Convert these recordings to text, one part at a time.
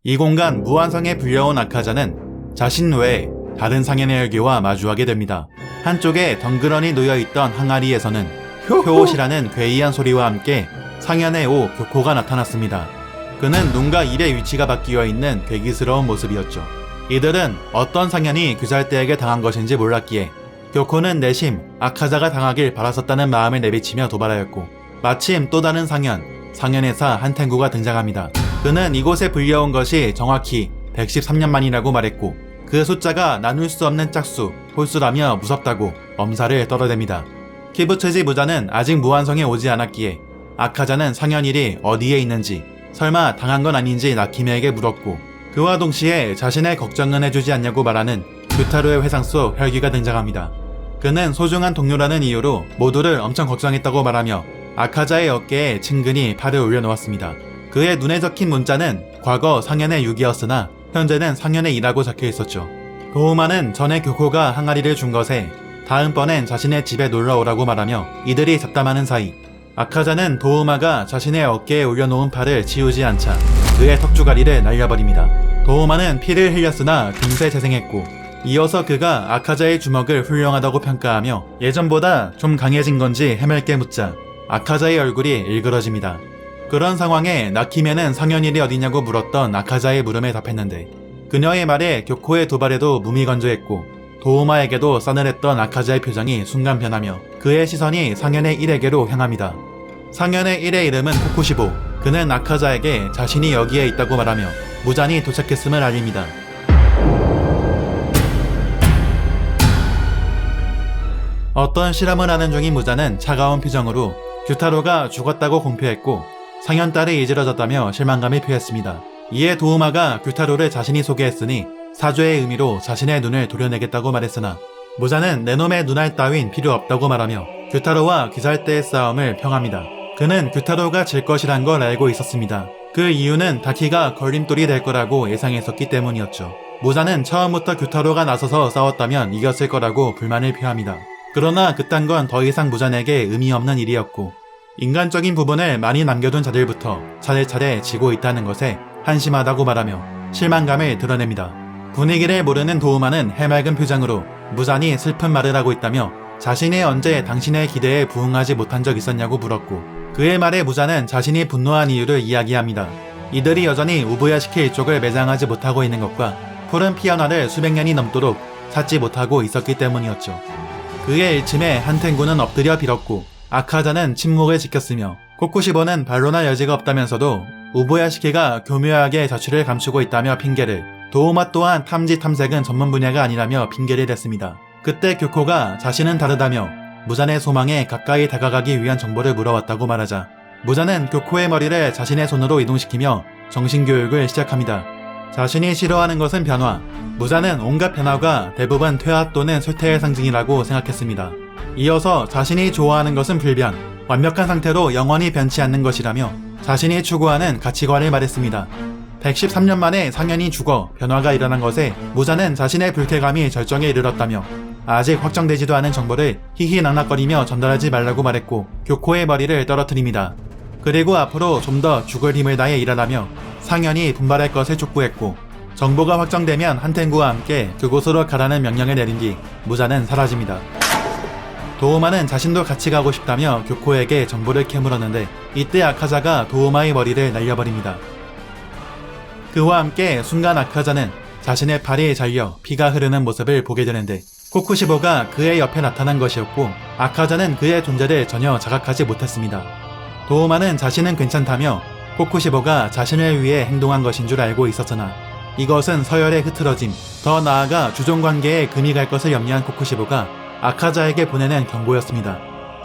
이 공간 무한성에 불려온 아카자는 자신 외에 다른 상현의 혈기와 마주하게 됩니다. 한쪽에 덩그러니 놓여있던 항아리에서는 효옷이라는 괴이한 소리와 함께 상현의 오 교코가 나타났습니다. 그는 눈과 입의 위치가 바뀌어 있는 괴기스러운 모습이었죠. 이들은 어떤 상현이 규살대에게 당한 것인지 몰랐기에 교코는 내심 아카자가 당하길 바랐었다는 마음을 내비치며 도발하였고, 마침 또 다른 상현의사 한텐구가 등장합니다. 그는 이곳에 불려온 것이 정확히 113년 만이라고 말했고, 그 숫자가 나눌 수 없는 짝수, 홀수라며 무섭다고 엄살을 떨어댑니다. 키부츠지 무자는 아직 무한성에 오지 않았기에 아카자는 상현일이 어디에 있는지, 설마 당한 건 아닌지 나키메에게 물었고, 그와 동시에 자신의 걱정은 해주지 않냐고 말하는 규타로의 회상 속 혈기가 등장합니다. 그는 소중한 동료라는 이유로 모두를 엄청 걱정했다고 말하며 아카자의 어깨에 친근히 팔을 올려놓았습니다. 그의 눈에 적힌 문자는 과거 상현의 6이었으나 현재는 상현의 2라고 적혀 있었죠. 도우마는 전에 교코가 항아리를 준 것에 다음번엔 자신의 집에 놀러오라고 말하며 이들이 잡담하는 사이 아카자는 도우마가 자신의 어깨에 올려놓은 팔을 치우지 않자 그의 턱주가리를 날려버립니다. 도우마는 피를 흘렸으나 금세 재생했고, 이어서 그가 아카자의 주먹을 훌륭하다고 평가하며 예전보다 좀 강해진 건지 해맑게 묻자 아카자의 얼굴이 일그러집니다. 그런 상황에 나키메는 상현일이 어디냐고 물었던 아카자의 물음에 답했는데, 그녀의 말에 교코의 도발에도 무미건조했고 도우마에게도 싸늘했던 아카자의 표정이 순간 변하며 그의 시선이 상현의 1에게로 향합니다. 상현의 1의 이름은 코쿠시보. 그는 아카자에게 자신이 여기에 있다고 말하며 무잔이 도착했음을 알립니다. 어떤 실험을 하는 중인 무자는 차가운 표정으로 규타로가 죽었다고 공표했고 상현 딸이 이지러졌다며 실망감을 표했습니다. 이에 도우마가 규타로를 자신이 소개했으니 사죄의 의미로 자신의 눈을 도려내겠다고 말했으나 무자는 내 놈의 눈알 따윈 필요 없다고 말하며 규타로와 기살대의 싸움을 평합니다. 그는 규타로가 질 것이란 걸 알고 있었습니다. 그 이유는 다키가 걸림돌이 될 거라고 예상했었기 때문이었죠. 무자는 처음부터 규타로가 나서서 싸웠다면 이겼을 거라고 불만을 표합니다. 그러나 그딴 건 더 이상 무잔에게 의미 없는 일이었고, 인간적인 부분을 많이 남겨둔 자들부터 차례차례 지고 있다는 것에 한심하다고 말하며 실망감을 드러냅니다. 분위기를 모르는 도우마는 해맑은 표정으로 무잔이 슬픈 말을 하고 있다며 자신이 언제 당신의 기대에 부응하지 못한 적 있었냐고 물었고, 그의 말에 무잔은 자신이 분노한 이유를 이야기합니다. 이들이 여전히 우부야시키 일족을 매장하지 못하고 있는 것과 푸른 피어나를 수백 년이 넘도록 찾지 못하고 있었기 때문이었죠. 그의 일침에 한텐구는 엎드려 빌었고 아카자는 침묵을 지켰으며 코쿠시보는 반론할 여지가 없다면서도 우부야시키가 교묘하게 자취를 감추고 있다며 핑계를, 도우마 또한 탐지 탐색은 전문 분야가 아니라며 핑계를 댔습니다. 그때 교코가 자신은 다르다며 무잔의 소망에 가까이 다가가기 위한 정보를 물어왔다고 말하자 무잔은 교코의 머리를 자신의 손으로 이동시키며 정신교육을 시작합니다. 자신이 싫어하는 것은 변화, 무자는 온갖 변화가 대부분 퇴화 또는 쇠퇴의 상징이라고 생각했습니다. 이어서 자신이 좋아하는 것은 불변, 완벽한 상태로 영원히 변치 않는 것이라며 자신이 추구하는 가치관을 말했습니다. 113년 만에 상현이 죽어 변화가 일어난 것에 무자는 자신의 불쾌감이 절정에 이르렀다며 아직 확정되지도 않은 정보를 히히낙낙거리며 전달하지 말라고 말했고 교코의 머리를 떨어뜨립니다. 그리고 앞으로 좀 더 죽을 힘을 다해 일하라며 상현이 분발할 것을 촉구했고, 정보가 확정되면 한텐구와 함께 그곳으로 가라는 명령을 내린 뒤 무자는 사라집니다. 도우마는 자신도 같이 가고 싶다며 교코에게 정보를 캐물었는데 이때 아카자가 도우마의 머리를 날려버립니다. 그와 함께 순간 아카자는 자신의 팔이 잘려 피가 흐르는 모습을 보게 되는데 코쿠시보가 그의 옆에 나타난 것이었고 아카자는 그의 존재를 전혀 자각하지 못했습니다. 도우마는 자신은 괜찮다며 코쿠시보가 자신을 위해 행동한 것인 줄 알고 있었으나 이것은 서열의 흐트러짐, 더 나아가 주종관계에 금이 갈 것을 염려한 코쿠시보가 아카자에게 보내는 경고였습니다.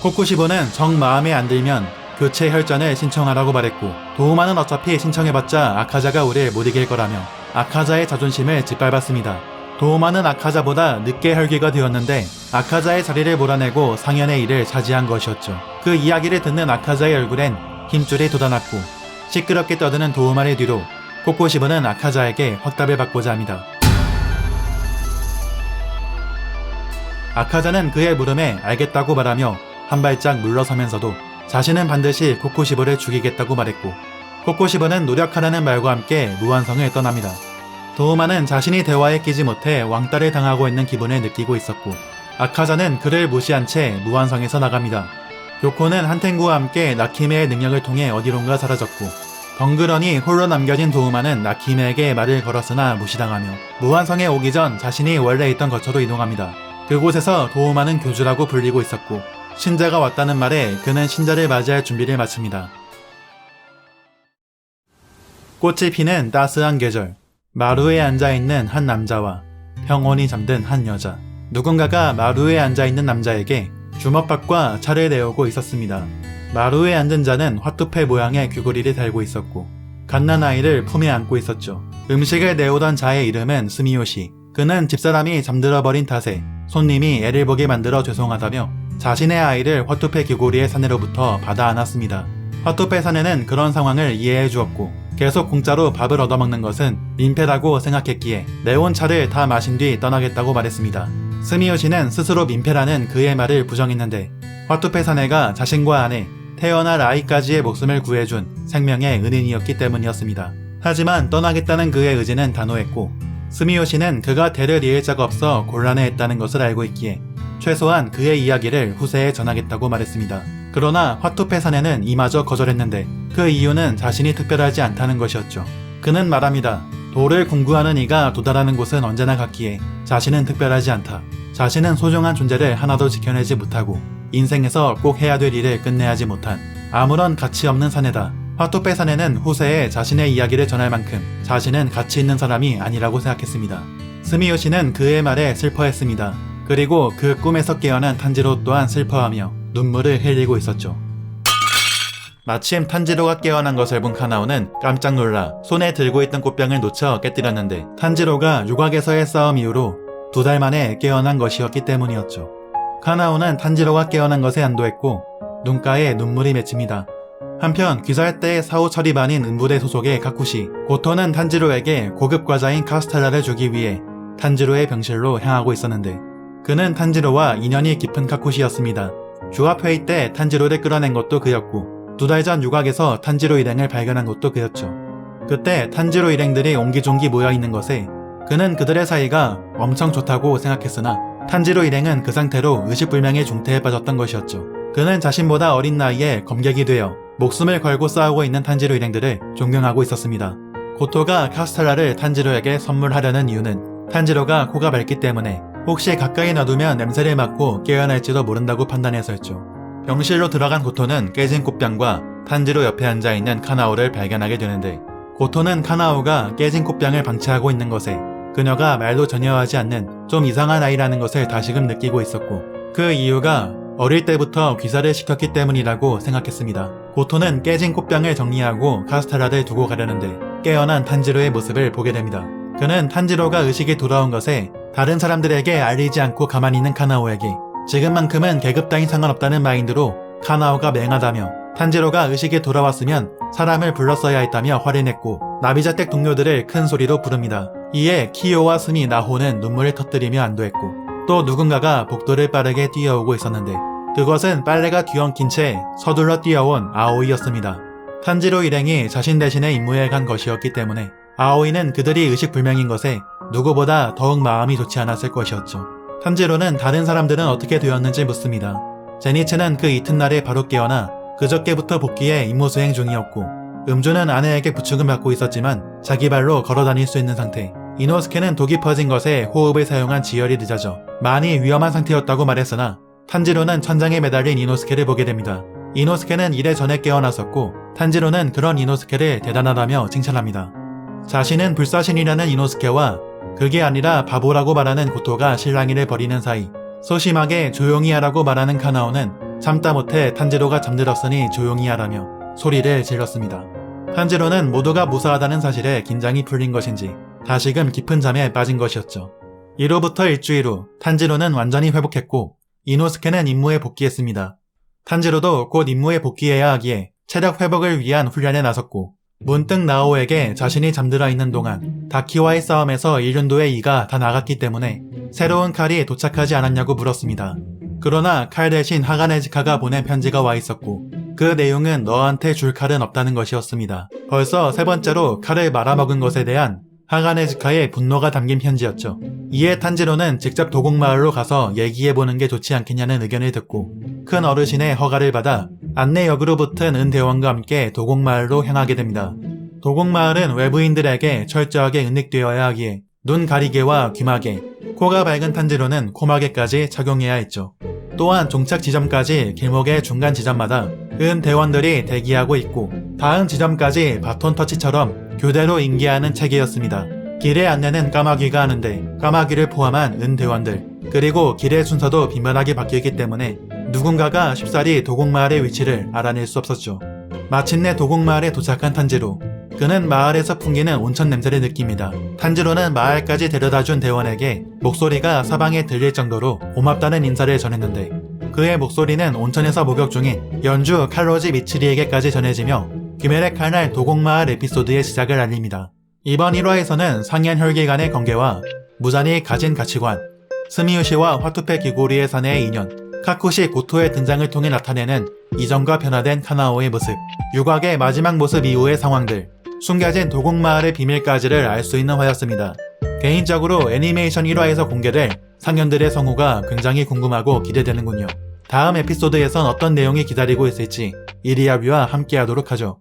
코쿠시보는 정 마음에 안 들면 교체 혈전을 신청하라고 말했고 도우마는 어차피 신청해봤자 아카자가 우리를 못 이길 거라며 아카자의 자존심을 짓밟았습니다. 도우마는 아카자보다 늦게 혈기가 되었는데 아카자의 자리를 몰아내고 상현의 일을 차지한 것이었죠. 그 이야기를 듣는 아카자의 얼굴엔 힘줄이 돋아났고 시끄럽게 떠드는 도우마의 뒤로 코쿠시보는 아카자에게 확답을 받고자 합니다. 아카자는 그의 물음에 알겠다고 말하며 한 발짝 물러서면서도 자신은 반드시 코쿠시보를 죽이겠다고 말했고 코코시브는 노력하라는 말과 함께 무한성을 떠납니다. 도우마는 자신이 대화에 끼지 못해 왕따를 당하고 있는 기분을 느끼고 있었고, 아카자는 그를 무시한 채 무한성에서 나갑니다. 요코는 한텐구와 함께 나키메의 능력을 통해 어디론가 사라졌고, 덩그러니 홀로 남겨진 도우마는 나키메에게 말을 걸었으나 무시당하며 무한성에 오기 전 자신이 원래 있던 거처로 이동합니다. 그곳에서 도우마는 교주라고 불리고 있었고, 신자가 왔다는 말에 그는 신자를 맞이할 준비를 마칩니다. 꽃이 피는 따스한 계절, 마루에 앉아있는 한 남자와 평온히 잠든 한 여자. 누군가가 마루에 앉아있는 남자에게 주먹밥과 차를 내오고 있었습니다. 마루에 앉은 자는 화투패 모양의 귀걸이를 달고 있었고, 갓난아이를 품에 안고 있었죠. 음식을 내오던 자의 이름은 스미요시. 그는 집사람이 잠들어버린 탓에 손님이 애를 보게 만들어 죄송하다며 자신의 아이를 화투패 귀걸이의 사내로부터 받아 안았습니다. 화투패 사내는 그런 상황을 이해해 주었고, 계속 공짜로 밥을 얻어먹는 것은 민폐라고 생각했기에 내온 차를 다 마신 뒤 떠나겠다고 말했습니다. 스미요시는 스스로 민폐라는 그의 말을 부정했는데, 화투패 사내가 자신과 아내, 태어날 아이까지의 목숨을 구해준 생명의 은인이었기 때문이었습니다. 하지만 떠나겠다는 그의 의지는 단호했고, 스미요시는 그가 대를 이을 자가 없어 곤란해했다는 것을 알고 있기에 최소한 그의 이야기를 후세에 전하겠다고 말했습니다. 그러나 화투패 사내는 이마저 거절했는데 그 이유는 자신이 특별하지 않다는 것이었죠. 그는 말합니다. 도를 공부하는 이가 도달하는 곳은 언제나 같기에 자신은 특별하지 않다. 자신은 소중한 존재를 하나도 지켜내지 못하고 인생에서 꼭 해야 될 일을 끝내야지 못한 아무런 가치 없는 사내다. 화투패 사내는 후세에 자신의 이야기를 전할 만큼 자신은 가치 있는 사람이 아니라고 생각했습니다. 스미요시는 그의 말에 슬퍼했습니다. 그리고 그 꿈에서 깨어난 탄지로 또한 슬퍼하며 눈물을 흘리고 있었죠. 마침 탄지로가 깨어난 것을 본 카나오는 깜짝 놀라 손에 들고 있던 꽃병을 놓쳐 깨뜨렸는데, 탄지로가 유곽에서의 싸움 이후로 2달 만에 깨어난 것이었기 때문이었죠. 카나오는 탄지로가 깨어난 것에 안도했고 눈가에 눈물이 맺힙니다. 한편 귀살 때의 사후 처리반인 은부대 소속의 카쿠시, 고토는 탄지로에게 고급 과자인 카스텔라를 주기 위해 탄지로의 병실로 향하고 있었는데, 그는 탄지로와 인연이 깊은 카쿠시였습니다. 조합회의 때 탄지로를 끌어낸 것도 그였고, 2달 전 유곽에서 탄지로 일행을 발견한 것도 그였죠. 그때 탄지로 일행들이 옹기종기 모여있는 것에 그는 그들의 사이가 엄청 좋다고 생각했으나, 탄지로 일행은 그 상태로 의식불명의 중태에 빠졌던 것이었죠. 그는 자신보다 어린 나이에 검객이 되어 목숨을 걸고 싸우고 있는 탄지로 일행들을 존경하고 있었습니다. 고토가 카스텔라를 탄지로에게 선물하려는 이유는 탄지로가 코가 밝기 때문에 혹시 가까이 놔두면 냄새를 맡고 깨어날지도 모른다고 판단해서였죠. 병실로 들어간 고토는 깨진 꽃병과 탄지로 옆에 앉아있는 카나오를 발견하게 되는데, 고토는 카나오가 깨진 꽃병을 방치하고 있는 것에 그녀가 말도 전혀 하지 않는 좀 이상한 아이라는 것을 다시금 느끼고 있었고, 그 이유가 어릴 때부터 귀사를 시켰기 때문이라고 생각했습니다. 고토는 깨진 꽃병을 정리하고 카스텔라를 두고 가려는데 깨어난 탄지로의 모습을 보게 됩니다. 그는 탄지로가 의식이 돌아온 것에 다른 사람들에게 알리지 않고 가만히 있는 카나오에게 지금만큼은 계급 따윈 상관없다는 마인드로 카나오가 맹하다며 탄지로가 의식이 돌아왔으면 사람을 불렀어야 했다며 화를 냈고, 나비자택 동료들을 큰 소리로 부릅니다. 이에 키요와 스미, 나호는 눈물을 터뜨리며 안도했고, 또 누군가가 복도를 빠르게 뛰어오고 있었는데 그것은 빨래가 뒤엉킨 채 서둘러 뛰어온 아오이였습니다. 탄지로 일행이 자신 대신에 임무에 간 것이었기 때문에 아오이는 그들이 의식불명인 것에 누구보다 더욱 마음이 좋지 않았을 것이었죠. 탄지로는 다른 사람들은 어떻게 되었는지 묻습니다. 제니츠는 그 이튿날에 바로 깨어나 그저께부터 복귀해 임무 수행 중이었고, 음주는 아내에게 부축은 받고 있었지만 자기 발로 걸어다닐 수 있는 상태. 이노스케는 독이 퍼진 것에 호흡을 사용한 지혈이 늦어져 많이 위험한 상태였다고 말했으나, 탄지로는 천장에 매달린 이노스케를 보게 됩니다. 이노스케는 이래 전에 깨어났었고, 탄지로는 그런 이노스케를 대단하다며 칭찬합니다. 자신은 불사신이라는 이노스케와 그게 아니라 바보라고 말하는 고토가 실랑이를 벌이는 사이 소심하게 조용히 하라고 말하는 카나오는 참다 못해 탄지로가 잠들었으니 조용히 하라며 소리를 질렀습니다. 탄지로는 모두가 무사하다는 사실에 긴장이 풀린 것인지 다시금 깊은 잠에 빠진 것이었죠. 이로부터 일주일 후 탄지로는 완전히 회복했고 이노스케는 임무에 복귀했습니다. 탄지로도 곧 임무에 복귀해야 하기에 체력 회복을 위한 훈련에 나섰고, 문득 나오에게 자신이 잠들어 있는 동안 다키와의 싸움에서 일륜도의 이가 다 나갔기 때문에 새로운 칼이 도착하지 않았냐고 물었습니다. 그러나 칼 대신 하가네즈카가 보낸 편지가 와 있었고, 그 내용은 너한테 줄 칼은 없다는 것이었습니다. 벌써 세 번째로 칼을 말아먹은 것에 대한 하가네즈카의 분노가 담긴 편지였죠. 이에 탄지로는 직접 도곡마을로 가서 얘기해보는 게 좋지 않겠냐는 의견을 듣고 큰 어르신의 허가를 받아 안내역으로 붙은 은대원과 함께 도곡마을로 향하게 됩니다. 도곡마을은 외부인들에게 철저하게 은닉되어야 하기에 눈 가리개와 귀마개, 코가 밝은 탄지로는 코마개까지 착용해야 했죠. 또한 종착 지점까지 길목의 중간 지점마다 은대원들이 대기하고 있고 다음 지점까지 바톤 터치처럼 교대로 인계하는 체계였습니다. 길의 안내는 까마귀가 하는데 까마귀를 포함한 은대원들 그리고 길의 순서도 빈번하게 바뀌었기 때문에 누군가가 쉽사리 도곡마을의 위치를 알아낼 수 없었죠. 마침내 도곡마을에 도착한 탄지로 그는 마을에서 풍기는 온천 냄새를 느낍니다. 탄지로는 마을까지 데려다준 대원에게 목소리가 사방에 들릴 정도로 고맙다는 인사를 전했는데 그의 목소리는 온천에서 목욕 중인 연주 칼로지 미츠리에게까지 전해지며 귀멸의 칼날 도곡마을 에피소드의 시작을 알립니다. 이번 1화에서는 상현 혈기 간의 관계와 무잔이 가진 가치관, 스미우시와 화투페 기고리의 사내의 인연, 카쿠시 고토의 등장을 통해 나타내는 이전과 변화된 카나오의 모습, 유곽의 마지막 모습 이후의 상황들, 숨겨진 도곡마을의 비밀까지를 알 수 있는 화였습니다. 개인적으로 애니메이션 1화에서 공개될 상현들의 성우가 굉장히 궁금하고 기대되는군요. 다음 에피소드에선 어떤 내용이 기다리고 있을지 이리아뷰와 함께하도록 하죠.